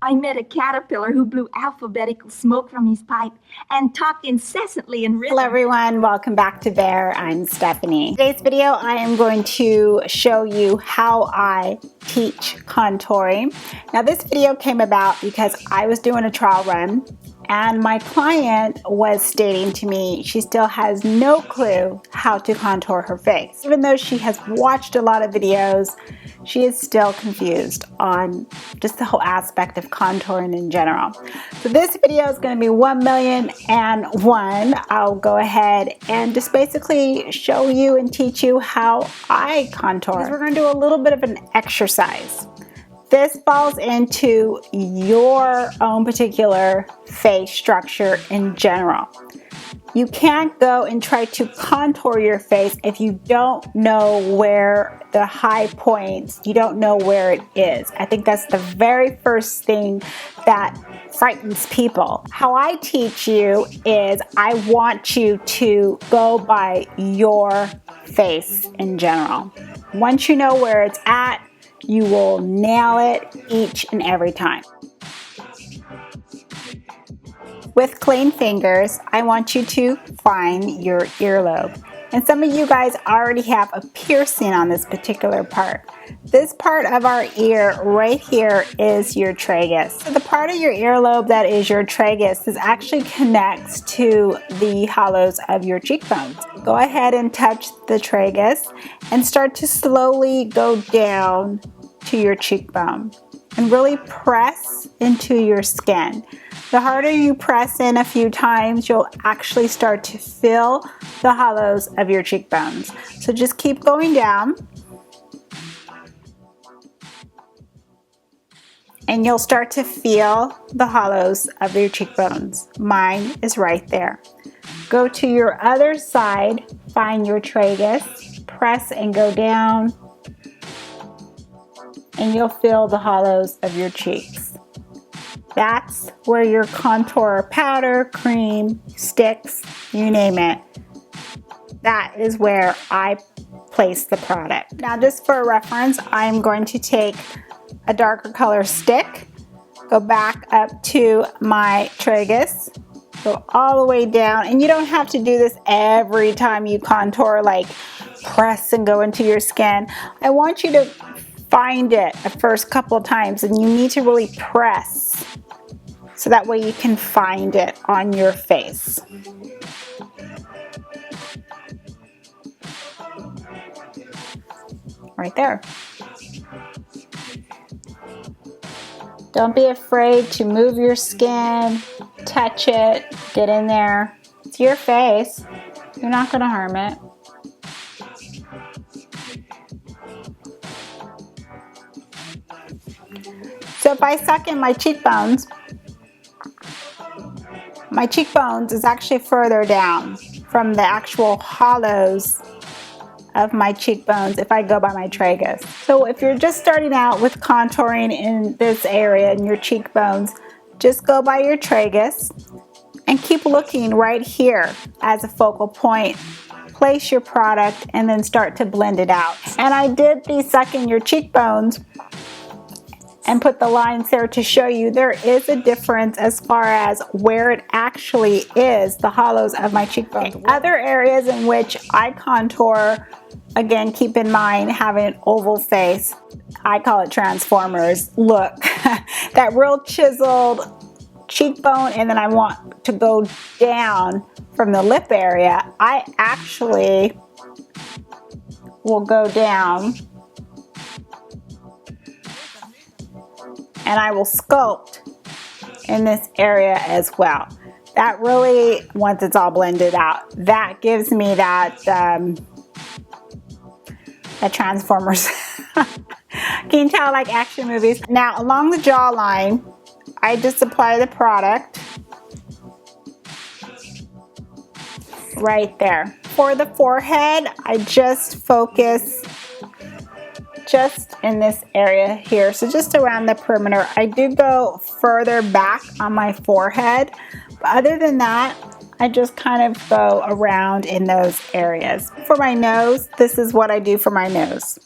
I met a caterpillar who blew alphabetical smoke from his pipe and talked incessantly in rhythm. Hello everyone, welcome back to Bear. I'm Stephanie. In today's video, I am going to show you how I teach contouring. Now this video came about because I was doing a trial run and my client was stating to me she still has no clue how to contour her face. Even though she has watched a lot of videos, she is still confused on just the whole aspect of contouring in general. So this video is going to be 1,000,001. I'll go ahead and just basically show you and teach you how I contour. Because we're going to do a little bit of an exercise. This falls into your own particular face structure in general. You can't go and try to contour your face if you don't know where the high points, you don't know where it is. I think that's the very first thing that frightens people. How I teach you is I want you to go by your face in general. Once you know where it's at, you will nail it each and every time. With clean fingers, I want you to find your earlobe. And some of you guys already have a piercing on this particular part. This part of our ear right here is your tragus. So the part of your earlobe that is your tragus is actually connects to the hollows of your cheekbones. Go ahead and touch the tragus and start to slowly go down to your cheekbone and really press into your skin. The harder you press in a few times, you'll actually start to feel the hollows of your cheekbones. So just keep going down and you'll start to feel the hollows of your cheekbones. Mine is right there. Go to your other side, find your tragus, press and go down, and you'll feel the hollows of your cheeks. That's where your contour powder, cream, sticks, you name it. That is where I place the product. Now just for reference, I'm going to take a darker color stick, go back up to my tragus, go all the way down, and you don't have to do this every time you contour, like press and go into your skin. I want you to find it the first couple of times and you need to really press so that way you can find it on your face. Right there. Don't be afraid to move your skin, touch it, get in there. It's your face. You're not going to harm it. So if I suck in my cheekbones is actually further down from the actual hollows of my cheekbones if I go by my tragus. So if you're just starting out with contouring in this area in your cheekbones, just go by your tragus and keep looking right here as a focal point. Place your product and then start to blend it out. And I did the suck in your cheekbones and put the lines there to show you there is a difference as far as where it actually is, the hollows of my cheekbones. Other areas in which I contour, again, keep in mind having an oval face. I call it Transformers look. That real chiseled cheekbone, and then I want to go down from the lip area. I actually will go down and I will sculpt in this area as well. That really, once it's all blended out, that gives me that Transformers. Can you tell, like action movies? Now along the jawline, I just apply the product right there. For the forehead, I just focus just in this area here, so just around the perimeter. I do go further back on my forehead, but other than that, I just kind of go around in those areas. For my nose, this is what I do for my nose.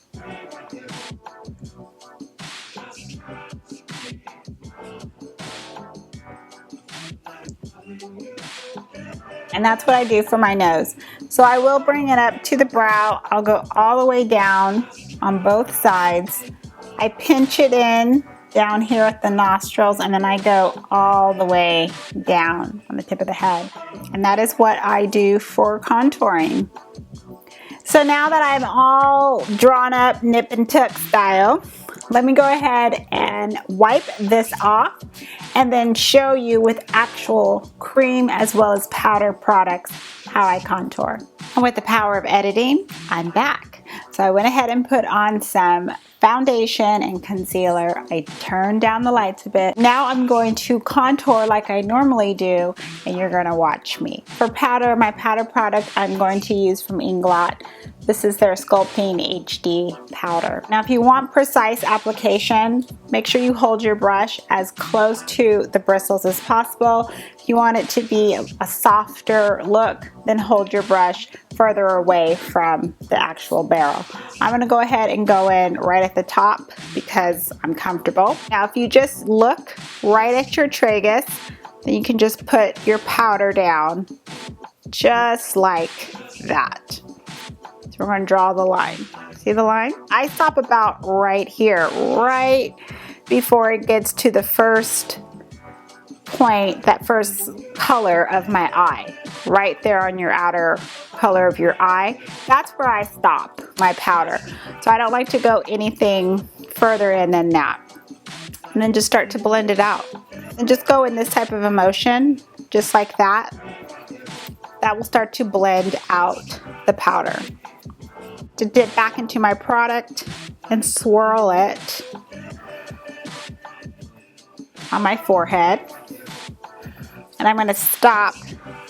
And that's what I do for my nose. So I will bring it up to the brow. I'll go all the way down on both sides. I pinch it in down here at the nostrils, and then I go all the way down on the tip of the head. And that is what I do for contouring. So now that I'm all drawn up nip and tuck style, let me go ahead and wipe this off and then show you with actual cream as well as powder products how I contour. And with the power of editing, I'm back. So I went ahead and put on some foundation and concealer. I turned down the lights a bit. Now I'm going to contour like I normally do, and you're gonna watch me. For powder, my powder product I'm going to use from Inglot. This is their Sculpting HD powder. Now if you want precise application, make sure you hold your brush as close to the bristles as possible. If you want it to be a softer look, then hold your brush further away from the actual barrel. I'm gonna go ahead and go in right at the top because I'm comfortable. Now if you just look right at your tragus, then you can just put your powder down just like that. So we're going to draw the line. See the line? I stop about right here, right before it gets to the first point, that first color of my eye. Right there on your outer color of your eye. That's where I stop my powder. So I don't like to go anything further in than that. And then just start to blend it out. And just go in this type of a motion, just like that. That will start to blend out the powder. To dip back into my product and swirl it on my forehead. And I'm going to stop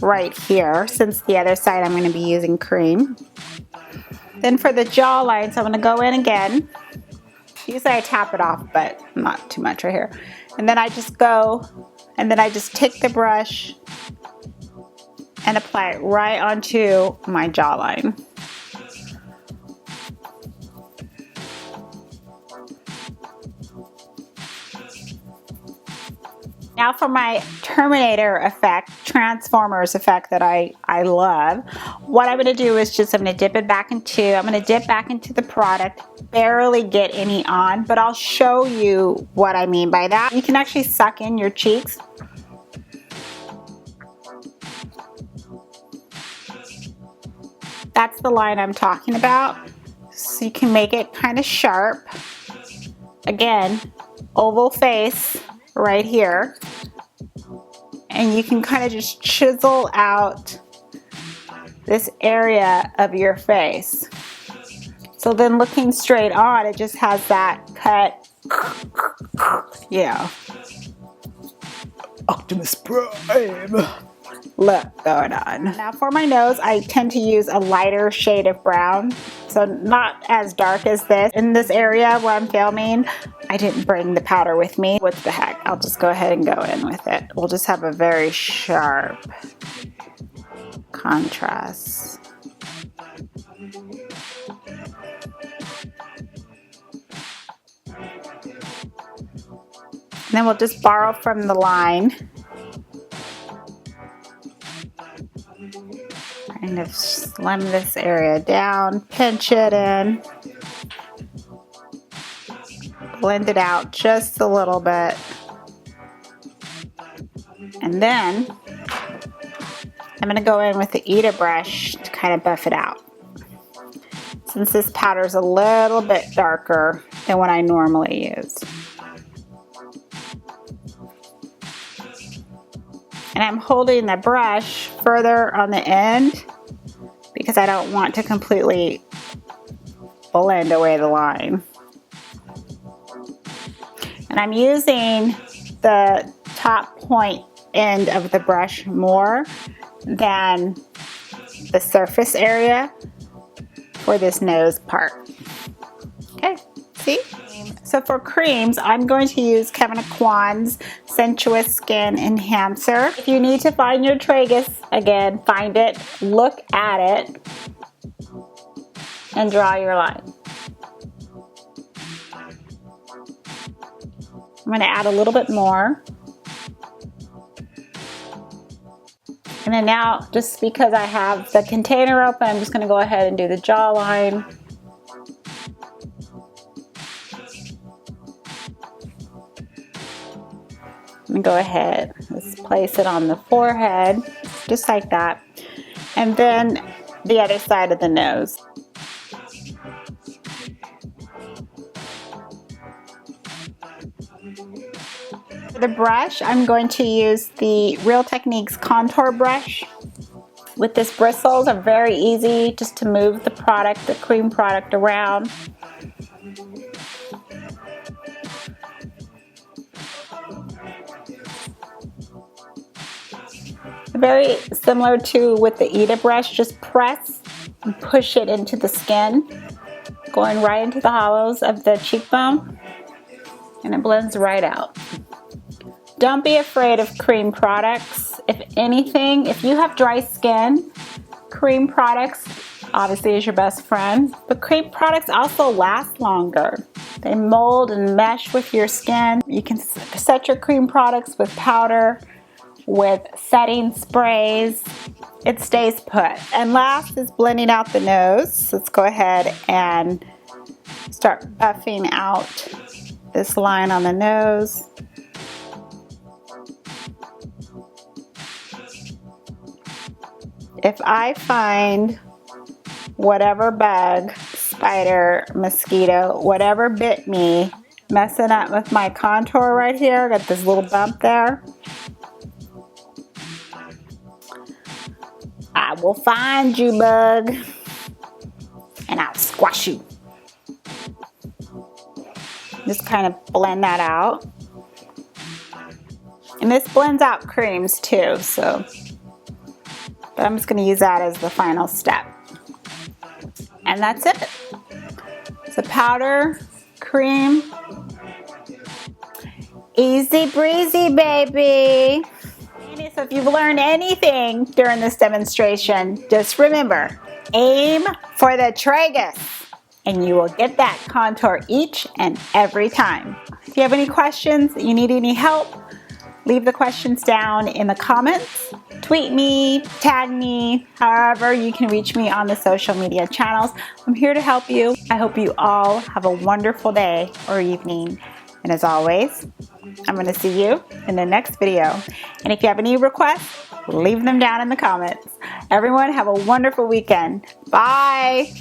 right here since the other side I'm going to be using cream. Then for the jawlines, I'm going to go in again. Usually I tap it off, but not too much right here. And then I just go, and then I just take the brush and apply it right onto my jawline. Now for my Terminator effect, Transformers effect that I love, what I'm going to do is I'm going to dip it back into, I'm going to dip back into the product, barely get any on, but I'll show you what I mean by that. You can actually suck in your cheeks. That's the line I'm talking about. So you can make it kind of sharp. Again, oval face right here. And you can kind of just chisel out this area of your face. So then looking straight on, it just has that cut, yeah, Optimus Prime look going on. Now for my nose, I tend to use a lighter shade of brown. So not as dark as this. In this area where I'm filming, I didn't bring the powder with me. What the heck? I'll just go ahead and go in with it. We'll just have a very sharp contrast. And then we'll just borrow from the line. Kind of slim this area down, pinch it in, blend it out just a little bit, and then I'm going to go in with the Ita brush to kind of buff it out. Since this powder is a little bit darker than what I normally use. And I'm holding the brush further on the end because I don't want to completely blend away the line. And I'm using the top point end of the brush more than the surface area for this nose part. Okay, see? So for creams, I'm going to use Kevyn's Sensuous Skin Enhancer. If you need to find your tragus, again, find it, look at it, and draw your line. I'm going to add a little bit more. And then now, just because I have the container open, I'm just going to go ahead and do the jawline. And go ahead, let's place it on the forehead, just like that. And then the other side of the nose. For the brush, I'm going to use the Real Techniques contour brush. With this bristles are very easy just to move the product, the cream product around. Very similar to with the Ita brush, just press and push it into the skin, going right into the hollows of the cheekbone, and it blends right out. Don't be afraid of cream products. If anything, if you have dry skin, cream products obviously is your best friend, but cream products also last longer. They mold and mesh with your skin. You can set your cream products with powder, with setting sprays. It stays put. And last is blending out the nose. Let's go ahead and start buffing out this line on the nose. If I find whatever bug, spider, mosquito, whatever bit me, messing up with my contour right here, got this little bump there, I will find you, bug, and I'll squash you. Just kind of blend that out. And this blends out creams too, so, but I'm just going to use that as the final step. And that's it. It's a powder, cream, easy breezy, baby. So if you've learned anything during this demonstration, just remember, aim for the tragus and you will get that contour each and every time. If you have any questions, you need any help, leave the questions down in the comments. Tweet me, tag me, however you can reach me on the social media channels. I'm here to help you. I hope you all have a wonderful day or evening. And as always, I'm going to see you in the next video. And if you have any requests, leave them down in the comments. Everyone have a wonderful weekend. Bye.